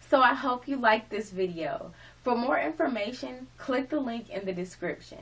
So I hope you liked this video. For more information, click the link in the description.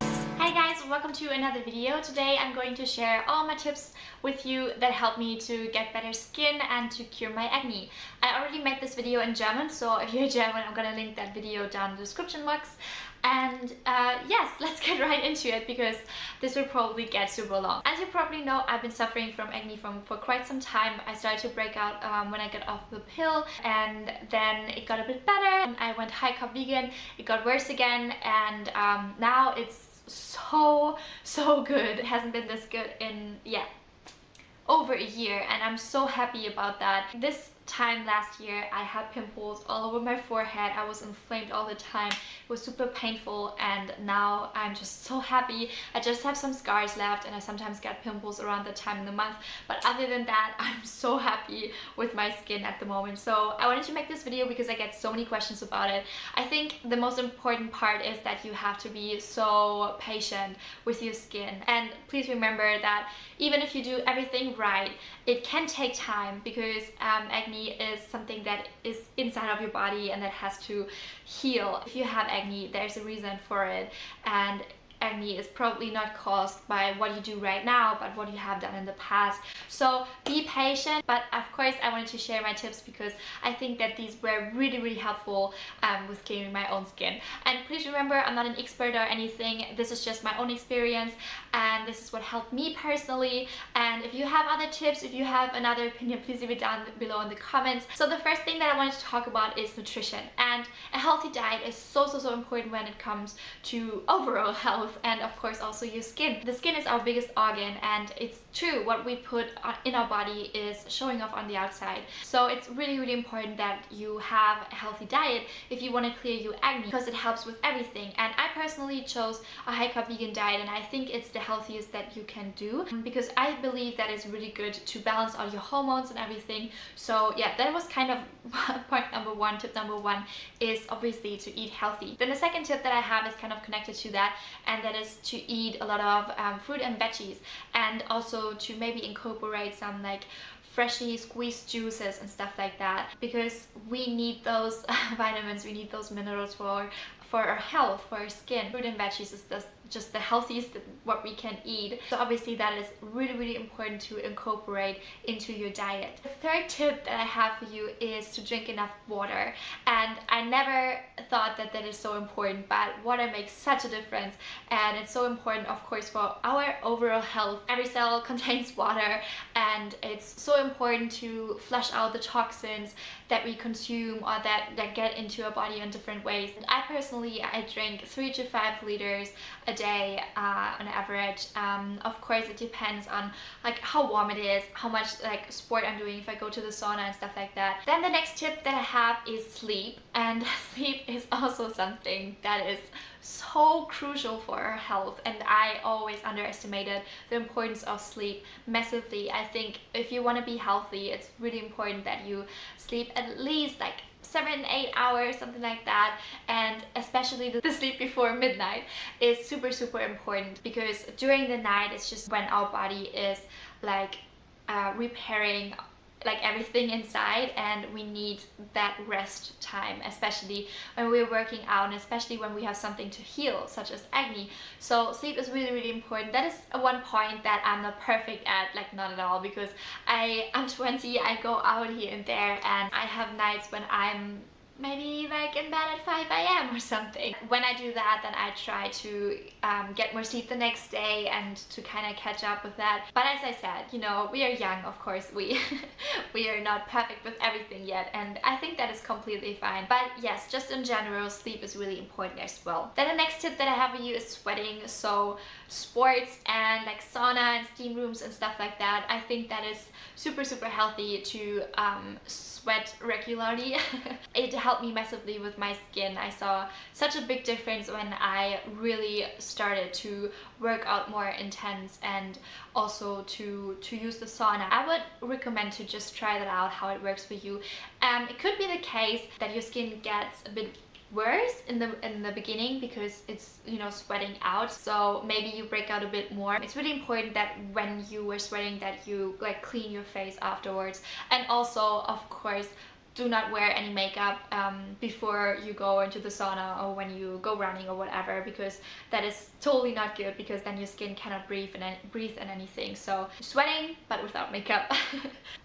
Hi guys, welcome to another video. Today I'm going to share all my tips with you that help me to get better skin and to cure my acne. I already made this video in German, so if you're German, I'm gonna link that video down in the description box. And yes, let's get right into it because this will probably get super long. As you probably know, I've been suffering from acne for quite some time. I started to break out when I got off the pill, and then it got a bit better and I went high carb vegan. It got worse again, and now it's so good. It hasn't been this good in over a year, and I'm so happy about that. This time last year I had pimples all over my forehead. I was inflamed all the time. It was super painful, and now I'm just so happy. I just have some scars left, and I sometimes get pimples around that time in the month, but other than that, I'm so happy with my skin at the moment. So I wanted to make this video because I get so many questions about it. I think the most important part is that you have to be so patient with your skin, and please remember that even if you do everything right, it can take time because acne is something that is inside of your body and that has to heal. If you have acne, there's a reason for it, and acne is probably not caused by what you do right now, but what you have done in the past. So be patient. But of course I wanted to share my tips because I think that these were really helpful with clearing my own skin. And please remember, I'm not an expert or anything. This is just my own experience, and this is what helped me personally. And if you have other tips, if you have another opinion, please leave it down below in the comments. So the first thing that I wanted to talk about is nutrition, and a healthy diet is so important when it comes to overall health, and of course also your skin. The skin is our biggest organ, and it's true, what we put in our body is showing off on the outside. So it's really important that you have a healthy diet if you want to clear your acne, because it helps with everything. And I personally chose a high carb vegan diet, and I think it's the healthiest that you can do because I believe that it's really good to balance all your hormones and everything. So yeah, that was kind of point number one. Tip number one is obviously to eat healthy. Then the second tip that I have is kind of connected to that, and that is to eat a lot of fruit and veggies, and also to maybe incorporate some like freshly squeezed juices and stuff like that, because we need those vitamins, we need those minerals for our health, for our skin. Fruit and veggies is just the healthiest what we can eat. So obviously that is really important to incorporate into your diet. The third tip that I have for you is to drink enough water. And I never thought that that is so important, but water makes such a difference, and it's so important of course for our overall health. Every cell contains water, and it's so important to flush out the toxins that we consume or that get into our body in different ways. And I personally, I drink 3 to 5 liters a day on average. Of course it depends on like how warm it is, how much like sport I'm doing, if I go to the sauna and stuff like that. Then the next tip that I have is sleep, and sleep is also something that is so crucial for our health, and I always underestimated the importance of sleep massively. I think if you want to be healthy, it's really important that you sleep at least like 7-8 hours, something like that. And especially the sleep before midnight is super important, because during the night it's just when our body is like repairing like everything inside, and we need that rest time, especially when we're working out, and especially when we have something to heal such as acne. So sleep is really important. That is one point that I'm not perfect at, like not at all, because I'm 20, I go out here and there, and I have nights when I'm maybe like in bed at 5 AM or something. When I do that, then I try to get more sleep the next day and to kind of catch up with that. But as I said, you know, we are young, of course, we are not perfect with everything yet, and I think that is completely fine. But yes, just in general, sleep is really important as well. Then the next tip that I have for you is sweating. So sports and like sauna and steam rooms and stuff like that, I think that is super healthy to sweat regularly. It helped me massively with my skin. I saw such a big difference when I really started to work out more intense, and also to use the sauna. I would recommend to just try that out, how it works for you. It could be the case that your skin gets a bit worse in the beginning because it's, you know, sweating out, so maybe you break out a bit more. It's really important that when you were sweating that you like clean your face afterwards, and also of course do not wear any makeup before you go into the sauna or when you go running or whatever, because that is totally not good, because then your skin cannot breathe and anything. So sweating but without makeup.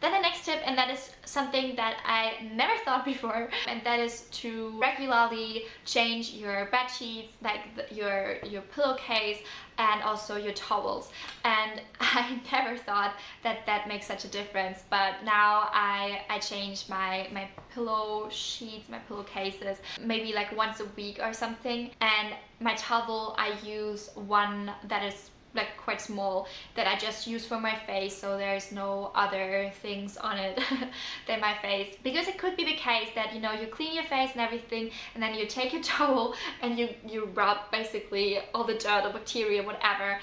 Then the next tip, and that is something that I never thought before, and that is to regularly change your bed sheets, like your pillowcase, and also your towels. And I never thought that that makes such a difference, but now I change my pillow sheets, my pillowcases, maybe like once a week or something. And my towel, I use one that is like quite small, that I just use for my face, so there's no other things on it than my face, because it could be the case that, you know, you clean your face and everything, and then you take your towel and you rub basically all the dirt or bacteria, whatever,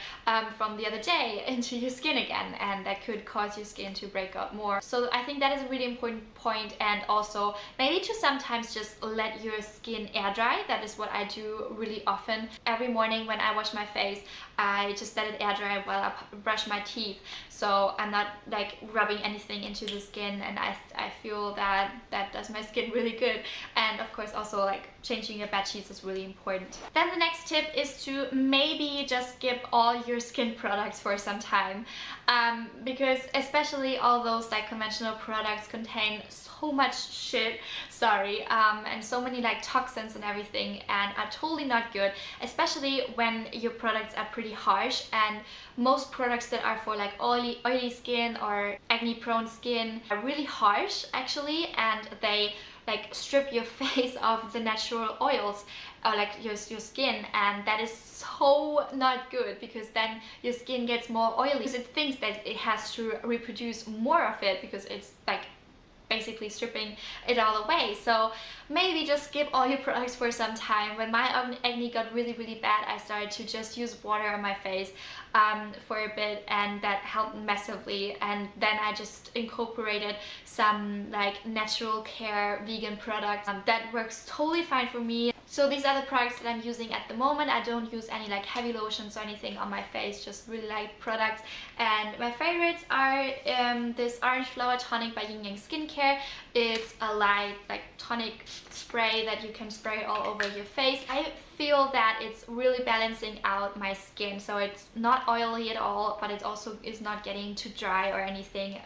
from the other day into your skin again, and that could cause your skin to break out more. So I think that is a really important point. And also maybe to sometimes just let your skin air dry. That is what I do really often. Every morning when I wash my face, I just let it air dry while I brush my teeth, so I'm not like rubbing anything into the skin, and I feel that that does my skin really good. And of course also like changing your bed sheets is really important. Then the next tip is to maybe just skip all your skin products for some time, because especially all those like conventional products contain so much shit, sorry, and so many like toxins and everything, and are totally not good, especially when your products are pretty harsh. And most products that are for like oily skin or acne prone skin are really harsh actually, and they like strip your face of the natural oils, or like your skin, and that is so not good, because then your skin gets more oily, because it thinks that it has to reproduce more of it, because it's like basically stripping it all away. So maybe just skip all your products for some time. When my acne got really bad, I started to just use water on my face for a bit, and that helped massively. And then I just incorporated some like natural care vegan products that works totally fine for me. So these are the products that I'm using at the moment. I don't use any like heavy lotions or anything on my face, just really light products. And my favorites are this Orange Flower Tonic by Yin Yang Skincare. It's a light like tonic spray that you can spray all over your face. I feel that it's really balancing out my skin, so it's not oily at all, but it also is not getting too dry or anything.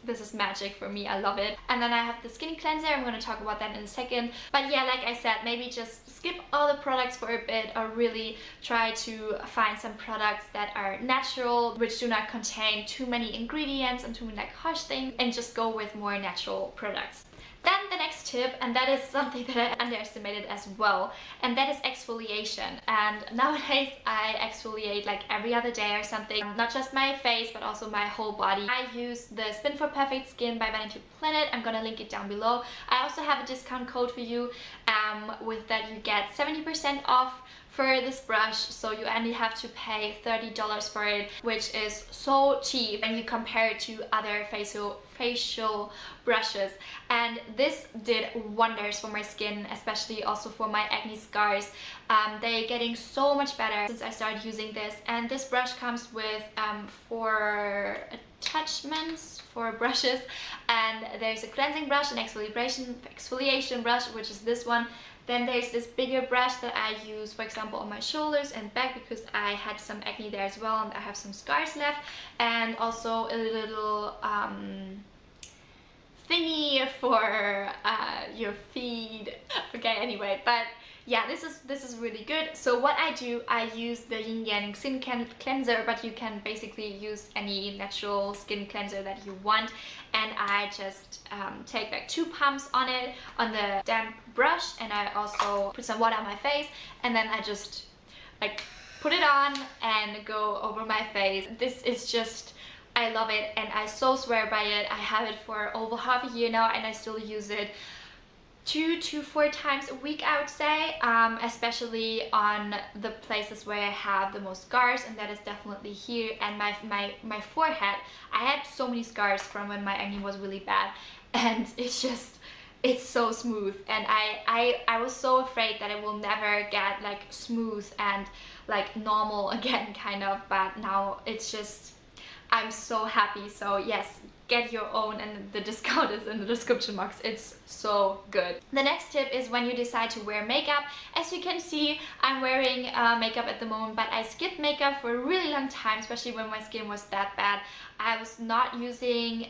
This is magic for me. I love it. And then I have the skin cleanser. I'm going to talk about that in a second. But yeah, like I said, maybe just skip all the products for a bit, or really try to find some products that are natural, which do not contain too many ingredients and too many like harsh things, and just go with more natural products. Then the next tip, and that is something that I underestimated as well, and that is exfoliation. And nowadays I exfoliate like every other day or something, not just my face but also my whole body. I use the Spin for Perfect Skin by Vanity Planet. I'm gonna link it down below. I also have a discount code for you. With that you get 70% off for this brush, so you only have to pay $30 for it, which is so cheap when you compare it to other facial brushes. And this did wonders for my skin, especially also for my acne scars. They're getting so much better since I started using this. And this brush comes with 4 attachments, 4 brushes, and there's a cleansing brush, an exfoliation brush, which is this one. Then there's this bigger brush that I use, for example, on my shoulders and back, because I had some acne there as well and I have some scars left. And also a little thingy for your feet. Okay, anyway, but yeah, this is really good. So what I do, I use the Yin Yang Skin Cleanser, but you can basically use any natural skin cleanser that you want. And I just take like 2 pumps on it, on the damp brush, and I also put some water on my face, and then I just like put it on and go over my face. This is just, I love it, and I so swear by it. I have it for over half a year now, and I still use it 2 to 4 times a week, I would say, especially on the places where I have the most scars, and that is definitely here and my forehead. I had so many scars from when my acne was really bad, and it's so smooth, and I was so afraid that it will never get like smooth and like normal again, kind of, but now it's just, I'm so happy. So yes, get your own, and the discount is in the description box. It's so good. The next tip is when you decide to wear makeup. As you can see, I'm wearing makeup at the moment, but I skipped makeup for a really long time, especially when my skin was that bad. I was not using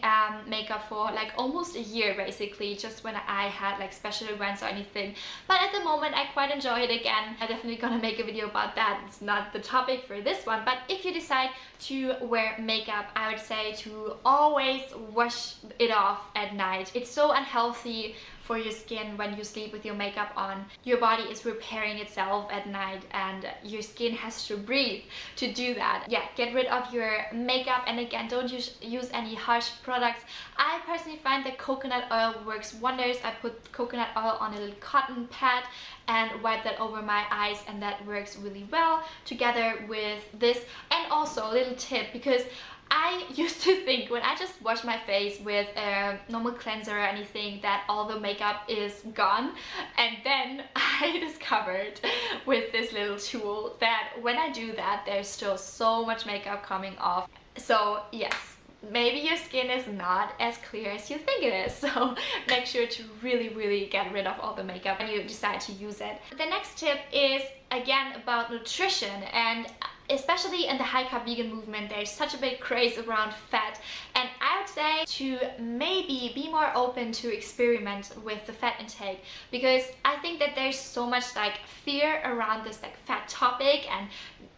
makeup for like almost a year basically, just when I had like special events or anything. But at the moment I quite enjoy it again. I'm definitely gonna make a video about that. It's not the topic for this one, but if you decide to wear makeup, I would say to always wash it off at night. It's so unhealthy for your skin when you sleep with your makeup on. Your body is repairing itself at night and your skin has to breathe to do that. Yeah, get rid of your makeup, and again, don't use any harsh products. I personally find that coconut oil works wonders. I put coconut oil on a little cotton pad and wipe that over my eyes, and that works really well together with this. And also a little tip, because I used to think when I just wash my face with a normal cleanser or anything that all the makeup is gone, and then I discovered with this little tool that when I do that, there's still so much makeup coming off. So yes, maybe your skin is not as clear as you think it is, so make sure to really get rid of all the makeup when you decide to use it. The next tip is again about nutrition, and especially in the high carb vegan movement, there's such a big craze around fat, and I would say to maybe be more open to experiment with the fat intake, because I think that there's so much like fear around this like fat topic, and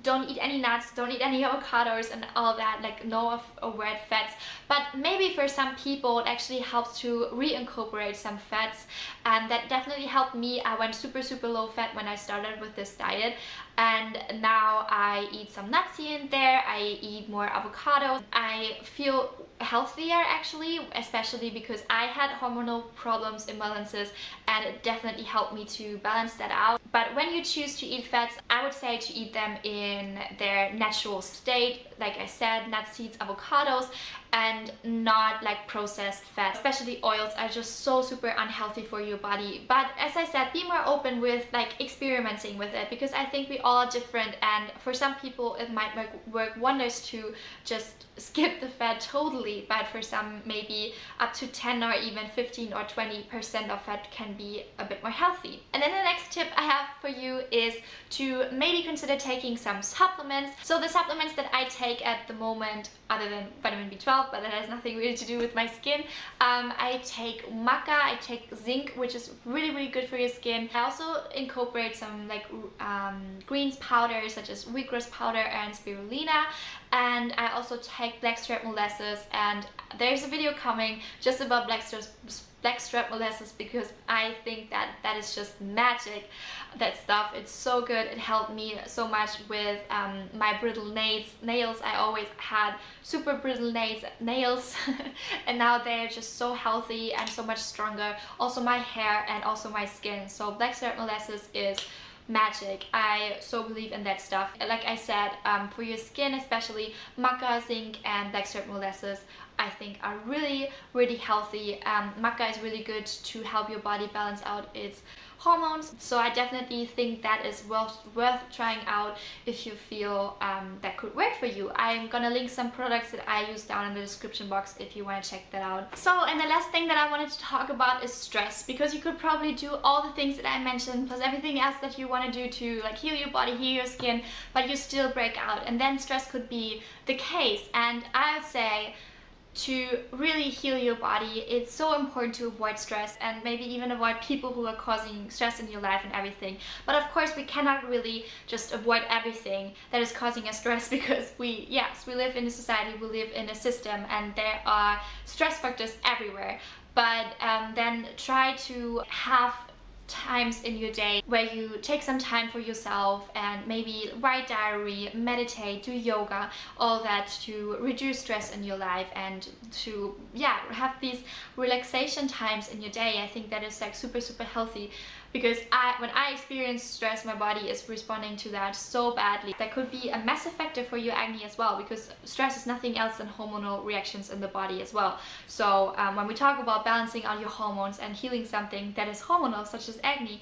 don't eat any nuts, don't eat any avocados and all that, like no overt fats. But maybe for some people it actually helps to reincorporate some fats, and that definitely helped me. I went super low fat when I started with this diet, and now I eat some nuts here and there, I eat more avocados. I feel healthier actually, especially because I had hormonal problems, imbalances, and it definitely helped me to balance that out. But when you choose to eat fats, I would say to eat them in their natural state, like I said, nuts, seeds, avocados, and not like processed fats. Especially oils are just so super unhealthy for your body. But as I said, be more open with like experimenting with it, because I think we all are different, and for some people it might work wonders to just skip the fat totally, but for some maybe up to 10 or even 15 or 20% of fat can be a bit more healthy. And then the next tip I have for you is to maybe consider taking some supplements. So the supplements that I take at the moment, other than vitamin B12, but that has nothing really to do with my skin, I take maca, I take zinc, which is really good for your skin. I also incorporate some like greens powder such as wheatgrass powder and spirulina, and I also take blackstrap molasses, and there's a video coming just about blackstrap molasses, because I think that that is just magic. That stuff, it's so good. It helped me so much with my brittle nails. I always had super brittle nails and now they're just so healthy and so much stronger. Also my hair and also my skin. So blackstrap molasses is magic. I so believe in that stuff. Like I said, for your skin especially, maca, zinc and blackstrap molasses I think are really healthy. Maca is really good to help your body balance out its hormones, so I definitely think that is worth trying out if you feel that could work for you. I'm gonna link some products that I use down in the description box if you want to check that out. So, and the last thing that I wanted to talk about is stress, because you could probably do all the things that I mentioned plus everything else that you want to do to like heal your body, heal your skin, but you still break out, and then stress could be the case. And I would say to really heal your body, it's so important to avoid stress and maybe even avoid people who are causing stress in your life and everything. But of course we cannot really just avoid everything that is causing us stress, because we live in a society, we live in a system, and there are stress factors everywhere. But then try to have times in your day where you take some time for yourself and maybe write diary, meditate, do yoga, all that to reduce stress in your life and to have these relaxation times in your day. I think that is like super healthy, because when I experience stress, my body is responding to that so badly. That could be a massive factor for your acne as well, because stress is nothing else than hormonal reactions in the body as well. So when we talk about balancing out your hormones and healing something that is hormonal, such as with acne,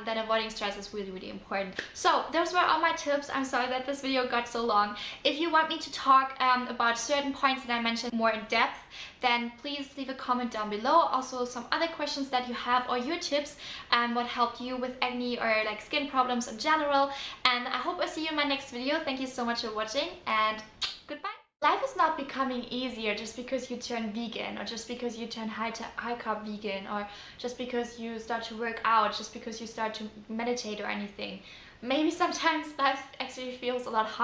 then avoiding stress is really, really important. So those were all my tips. I'm sorry that this video got so long. If you want me to talk about certain points that I mentioned more in depth, then please leave a comment down below. Also some other questions that you have or your tips and what helped you with acne or like skin problems in general. And I hope I see you in my next video. Thank you so much for watching and goodbye. Life is not becoming easier just because you turn vegan, or just because you turn high carb vegan, or just because you start to work out, just because you start to meditate or anything. Maybe sometimes life actually feels a lot harder.